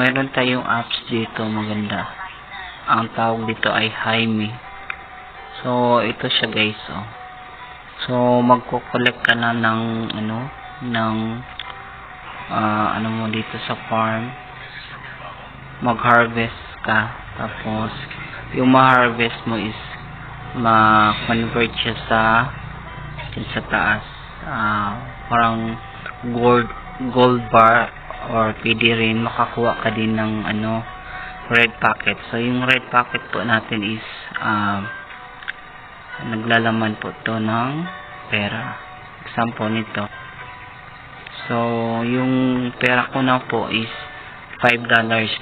mayroon tayong apps dito maganda. Ang tawag dito ay Jaime. So, ito siya guys, oh. So, magko-collect ka na ng, ano mo dito sa farm. Mag-harvest ka. Tapos, yung ma-harvest mo is ma-convert siya sa taas. Parang gold bar or pwede rin makakuha ka din ng red packet. So, yung red packet po natin is naglalaman po to ng pera. Example nito. So, yung pera ko na po is $5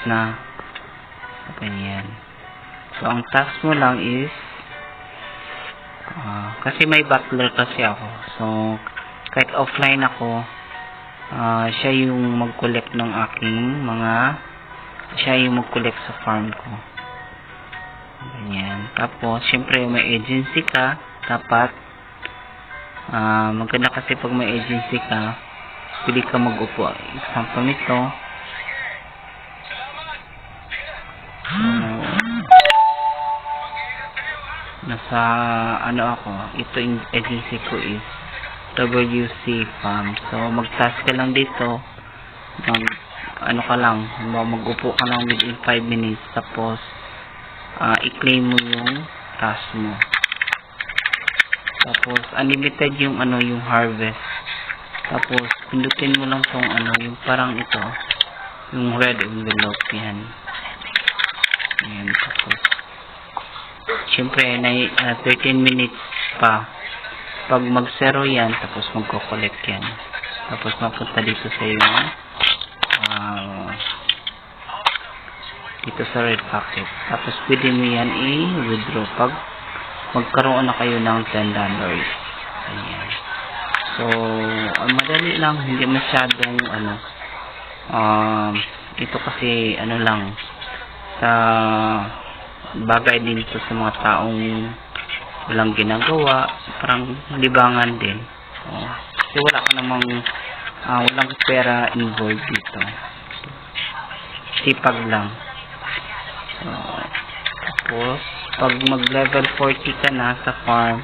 na. So, ganyan. So, ang task mo lang is kasi may butler kasi ako. So, kahit offline ako, siya yung mag-collect ng aking siya yung mag-collect sa farm ko. Ganyan. Tapos, syempre, may agency ka. Dapat, maganda kasi pag may agency ka, pwede ka mag-upo. Example nito. Nasa, ako, ito yung agency ko is WC Farm. So, mag-task ka lang dito. Mag-upo ka lang within 5 minutes. Tapos, i-claim mo yung task mo. Tapos, unlimited yung yung harvest. Tapos, pindutin mo lang tong yung parang ito. Yung red envelope yan. Ayan, tapos, syempre, 13 minutes pa. Pag mag-zero yan, tapos magko-collect yan. Tapos, mapunta dito sa yung dito sa red packet. Tapos, pwede mo yan i-withdraw pag magkaroon na kayo ng $10. Ayan. So, madali lang. Hindi masyadong, ito kasi, lang, sa bagay din ito sa mga taong walang ginagawa. Parang libangan din. So, kasi wala ka namang, walang pera involved dito. Sipag lang. So, tapos, pag mag-level 40 ka na sa farm,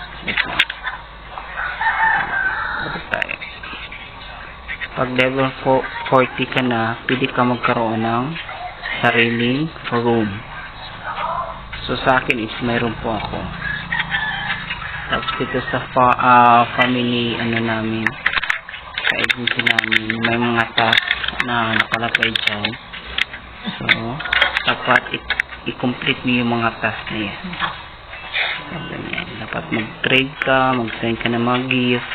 pag level 40 ka na, pwede ka magkaroon ng sariling room. So, sa akin is mayroon po ako. Tapos, dito sa family, namin, sa agency namin, may mga task na nakalagay dyan. So, dapat i-complete niyo yung mga task na yan. So, ganyan. Dapat mag-trade ka, mag-send ka ng mga gift.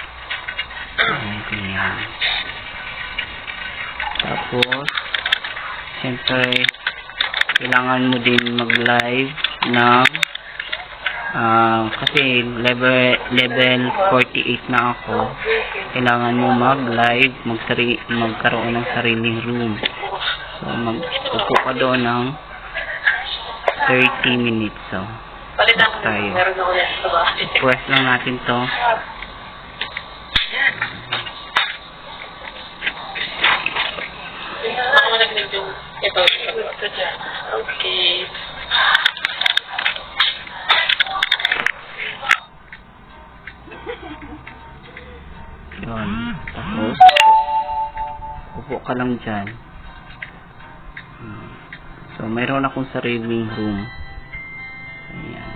So, ganyan. Tapos, siyempre, kailangan mo din mag-live ng kasi level 48 na ako. Kailangan mo mag-live, magkaroon ng sariling room. So, mag-upo ka doon ng 30 minutes. So, tayo. Press lang natin to. Okay. Yun. Tapos, upo ka lang dyan. So, mayroon akong sariling room. Ayan.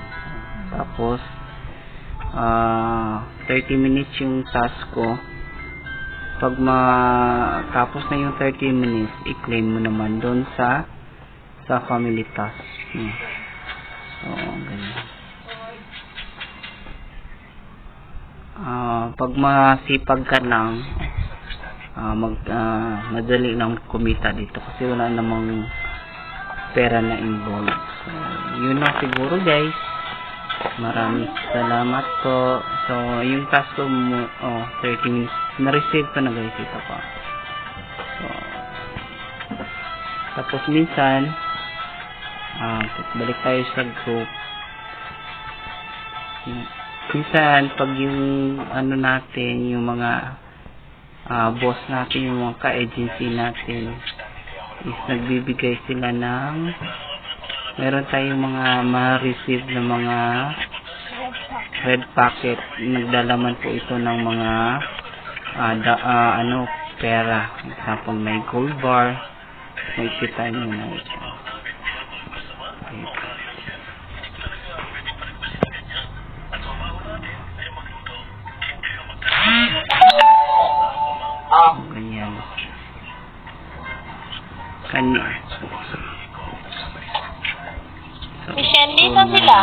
Tapos, 30 minutes yung task ko. Pag tapos na yung 30 minutes, i-claim mo naman doon sa family task. So, ganyan. Pag masipag ka lang, madali lang kumita dito kasi wala namang pera na involved. So, yun lang siguro guys. Maraming salamat po. So, yung task ko mo, 30 minutes, na-receive ko na guys ito pa. So, tapos minsan, balik tayo sa group. Minsan, pag yung natin, yung mga boss natin, yung mga ka-agency natin, is nagbibigay sila ng meron tayong mga ma-receive na mga red packet. Nagdalaman po ito ng mga pera. Example, may gold bar. May kita nyo na ito. Okay. Ganyan. So, Michelle, dito sila.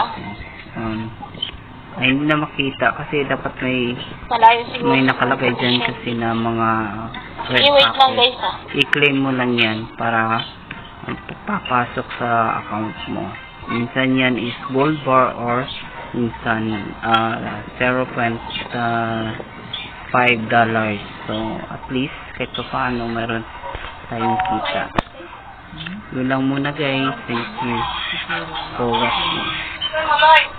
Ay, hindi na makita kasi dapat Malayo siguro. may nakalagay dyan kasi na mga red I-wait lang packet. guys I-claim mo lang yan para papasok sa account mo. Minsan yan is gold bar or minsan $0.5. So, at least kahit pa paano meron tayong kita. Yun lang muna guys. Thank you for watching.